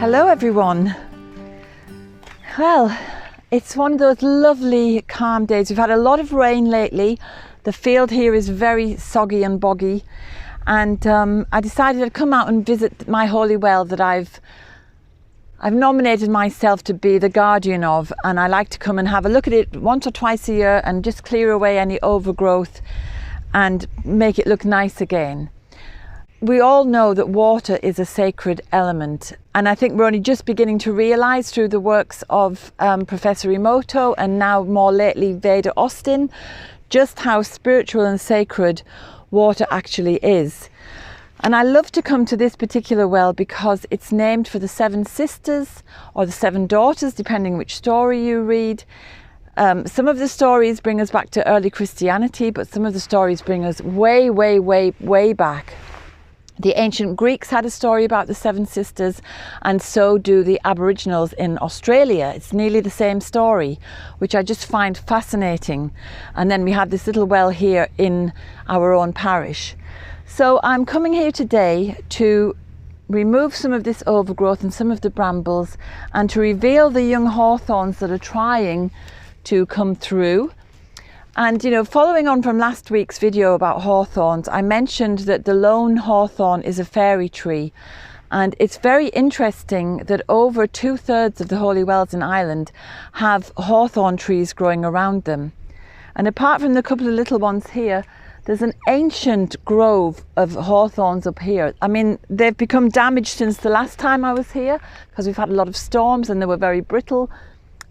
Hello everyone. Well, it's one of those lovely calm days. We've had a lot of rain lately. The field here is very soggy and boggy, and I decided I'd come out and visit my holy well that I've nominated myself to be the guardian of, and I like to come and have a look at it once or twice a year and just clear away any overgrowth and make it look nice again. We all know that water is a sacred element, and I think we're only just beginning to realise through the works of Professor Emoto and now more lately Veda Austin just how spiritual and sacred water actually is. And I love to come to this particular well because it's named for the 7 sisters or the 7 daughters, depending which story you read. Some of the stories bring us back to early Christianity, but some of the stories bring us way, way, way, way back. The ancient Greeks had a story about the 7 sisters, and so do the Aboriginals in Australia. It's nearly the same story, which I just find fascinating. And then we have this little well here in our own parish. So I'm coming here today to remove some of this overgrowth and some of the brambles, and to reveal the young hawthorns that are trying to come through. And you know, following on from last week's video about hawthorns, I mentioned that the lone hawthorn is a fairy tree, and it's very interesting that over 2/3 of the holy wells in Ireland have hawthorn trees growing around them. And apart from the couple of little ones here, there's an ancient grove of hawthorns up here. I mean, they've become damaged since the last time I was here because we've had a lot of storms and they were very brittle.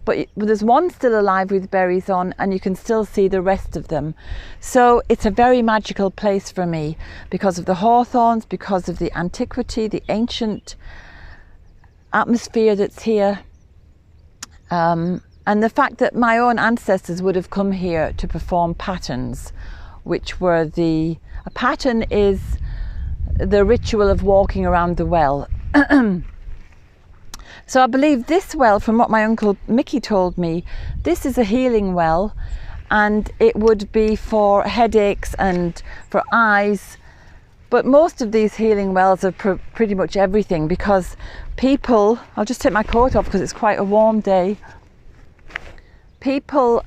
But there's one still alive with berries on, and you can still see the rest of them. So it's a very magical place for me because of the hawthorns, because of the antiquity, the ancient atmosphere that's here, and the fact that my own ancestors would have come here to perform patterns, which were a pattern is the ritual of walking around the well. So I believe this well, from what my uncle Mickey told me, this is a healing well, and it would be for headaches and for eyes. But most of these healing wells are pretty much everything, because people, I'll just take my coat off because it's quite a warm day. People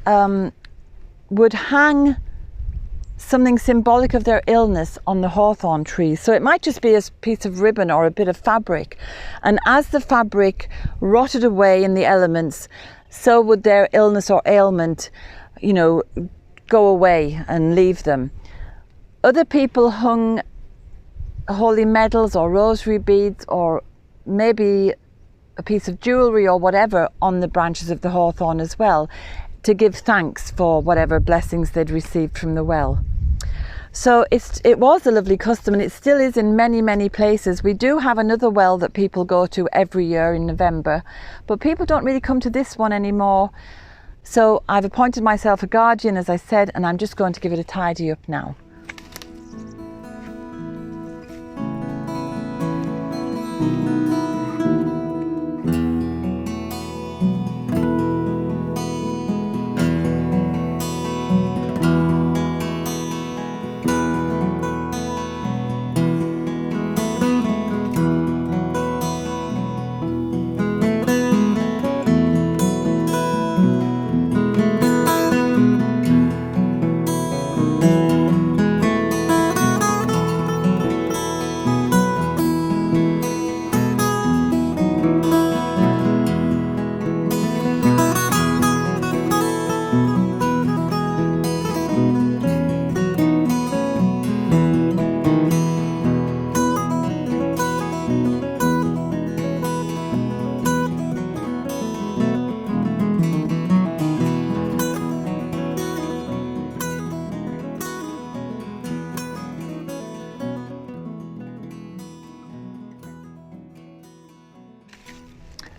would hang something symbolic of their illness on the hawthorn trees. So it might just be a piece of ribbon or a bit of fabric. And as the fabric rotted away in the elements, so would their illness or ailment, you know, go away and leave them. Other people hung holy medals or rosary beads or maybe a piece of jewellery or whatever on the branches of the hawthorn as well, to give thanks for whatever blessings they'd received from the well. So it was a lovely custom, and it still is in many, many places. We do have another well that people go to every year in November, but people don't really come to this one anymore. So I've appointed myself a guardian, as I said, and I'm just going to give it a tidy up now.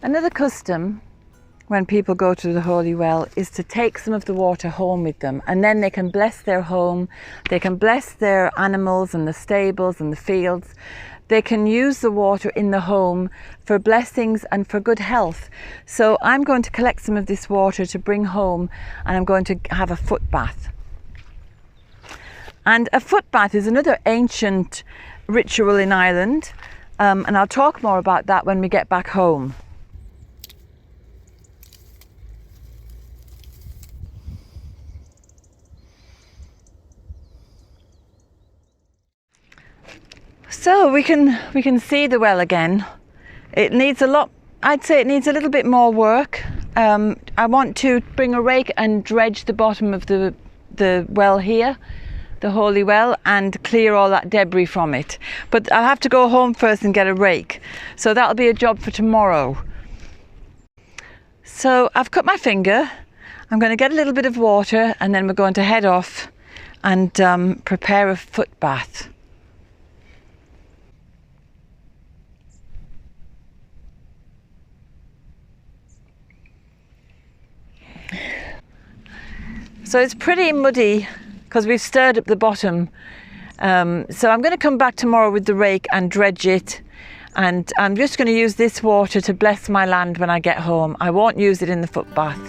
Another custom when people go to the holy well is to take some of the water home with them, and then they can bless their home, they can bless their animals and the stables and the fields. They can use the water in the home for blessings and for good health. So I'm going to collect some of this water to bring home, and I'm going to have a foot bath. And a foot bath is another ancient ritual in Ireland. And I'll talk more about that when we get back home. So we can see the well again. It needs a lot, I'd say it needs a little bit more work. I want to bring a rake and dredge the bottom of the well here, the holy well, and clear all that debris from it. But I'll have to go home first and get a rake. So that'll be a job for tomorrow. So I've cut my finger. I'm going to get a little bit of water, and then we're going to head off and prepare a foot bath. So it's pretty muddy because we've stirred up the bottom. So I'm going to come back tomorrow with the rake and dredge it. And I'm just going to use this water to bless my land when I get home. I won't use it in the foot bath.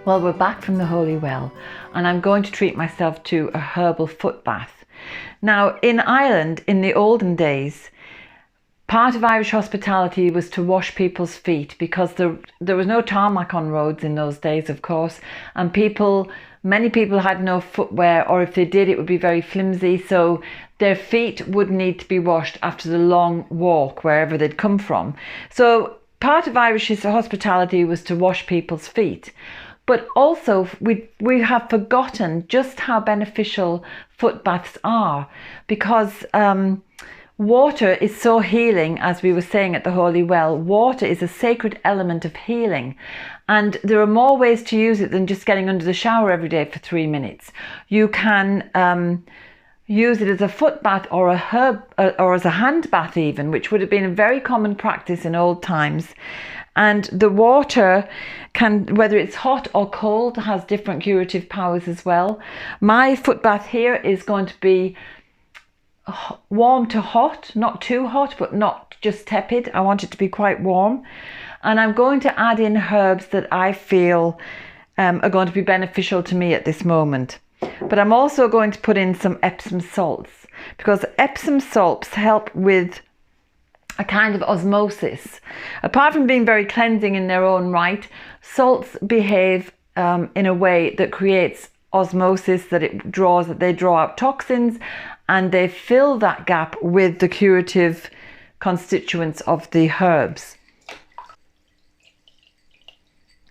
Well, we're back from the holy well, and I'm going to treat myself to a herbal foot bath. Now, in Ireland, in the olden days, part of Irish hospitality was to wash people's feet, because there was no tarmac on roads in those days, of course, and many people had no footwear, or if they did, it would be very flimsy, so their feet would need to be washed after the long walk wherever they'd come from. So part of Irish hospitality was to wash people's feet. But also we have forgotten just how beneficial foot baths are, because water is so healing, as we were saying at the Holy Well. Water is a sacred element of healing, and there are more ways to use it than just getting under the shower every day for 3 minutes. You can use it as a foot bath or or as a hand bath even, which would have been a very common practice in old times. And the water can, whether it's hot or cold, has different curative powers as well. My foot bath here is going to be warm to hot, not too hot, but not just tepid. I want it to be quite warm. And I'm going to add in herbs that I feel are going to be beneficial to me at this moment. But I'm also going to put in some Epsom salts, because Epsom salts help with a kind of osmosis. Apart from being very cleansing in their own right, salts behave in a way that creates osmosis, that they draw out toxins, and they fill that gap with the curative constituents of the herbs.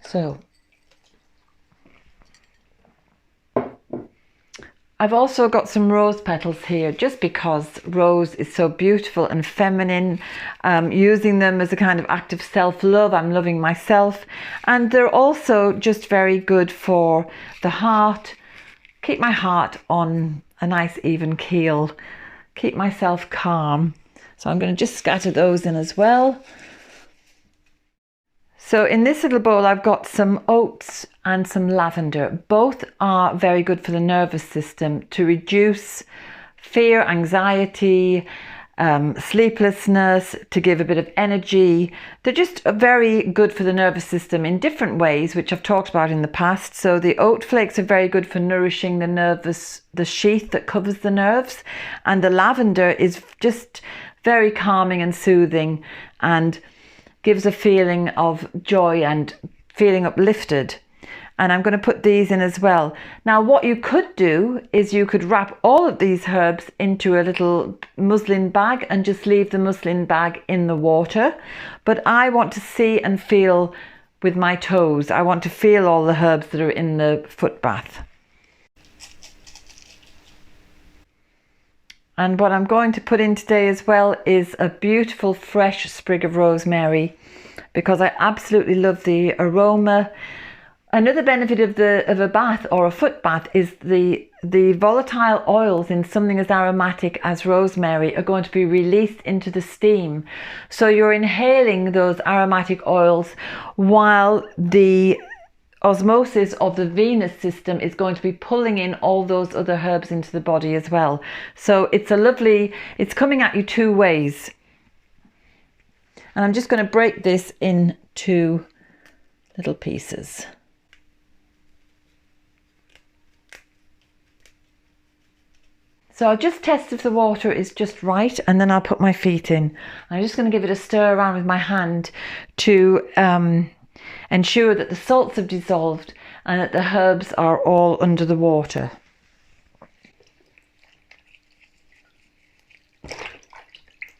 So I've also got some rose petals here, just because rose is so beautiful and feminine, using them as a kind of act of self-love. I'm loving myself, and they're also just very good for the heart. Keep my heart on a nice even keel, keep myself calm. So I'm going to just scatter those in as well. So in this little bowl I've got some oats and some lavender. Both are very good for the nervous system, to reduce fear, anxiety, sleeplessness, to give a bit of energy. They're just very good for the nervous system in different ways, which I've talked about in the past. So the oat flakes are very good for nourishing the sheath that covers the nerves. And the lavender is just very calming and soothing, and gives a feeling of joy and feeling uplifted. And I'm going to put these in as well. Now, what you could do is you could wrap all of these herbs into a little muslin bag and just leave the muslin bag in the water. But I want to see and feel with my toes. I want to feel all the herbs that are in the foot bath. And what I'm going to put in today as well is a beautiful fresh sprig of rosemary, because I absolutely love the aroma. Another benefit of a bath or a foot bath is the volatile oils in something as aromatic as rosemary are going to be released into the steam. So you're inhaling those aromatic oils while the osmosis of the venous system is going to be pulling in all those other herbs into the body as well. So it's coming at you two ways. And I'm just going to break this into little pieces. So I'll just test if the water is just right, and then I'll put my feet in. I'm just going to give it a stir around with my hand to ensure that the salts have dissolved and that the herbs are all under the water.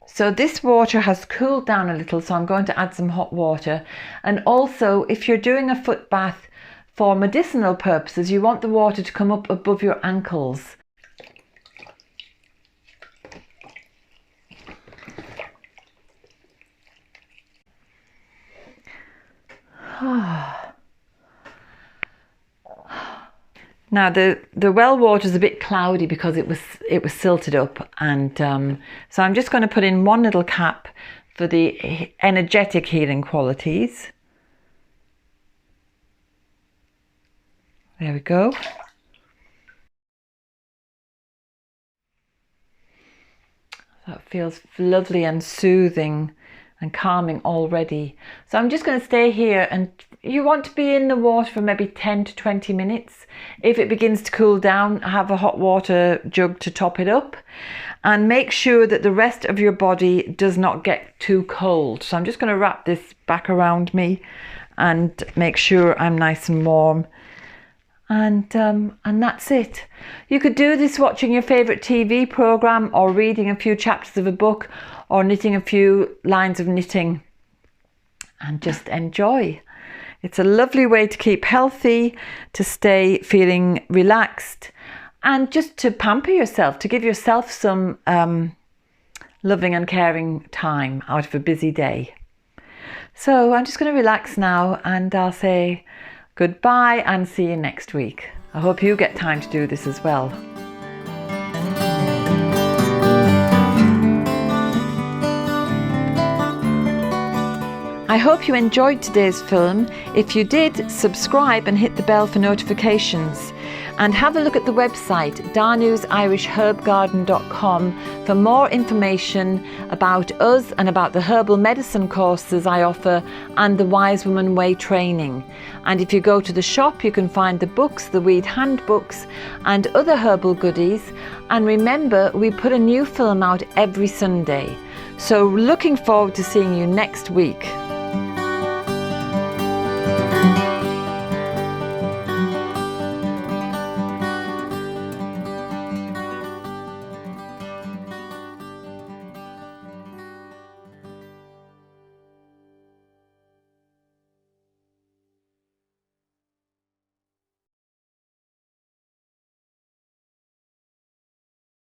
So this water has cooled down a little, so I'm going to add some hot water. And also, if you're doing a foot bath for medicinal purposes, you want the water to come up above your ankles. Now the well water is a bit cloudy because it was silted up, and so I'm just going to put in one little cap for the energetic healing qualities. There we go. That feels lovely and soothing and calming already. So I'm just going to stay here, and you want to be in the water for maybe 10 to 20 minutes. If it begins to cool down, have a hot water jug to top it up, and make sure that the rest of your body does not get too cold. So I'm just going to wrap this back around me and make sure I'm nice and warm. And that's it. You could do this watching your favorite TV program, or reading a few chapters of a book, or knitting a few lines of knitting, and just enjoy. It's a lovely way to keep healthy, to stay feeling relaxed, and just to pamper yourself, to give yourself some loving and caring time out of a busy day. So I'm just going to relax now, and I'll say goodbye and see you next week. I hope you get time to do this as well. I hope you enjoyed today's film. If you did, subscribe and hit the bell for notifications. And have a look at the website danusirishherbgarden.com for more information about us and about the herbal medicine courses I offer and the Wise Woman Way training. And if you go to the shop, you can find the books, the weed handbooks and other herbal goodies. And remember, we put a new film out every Sunday. So looking forward to seeing you next week.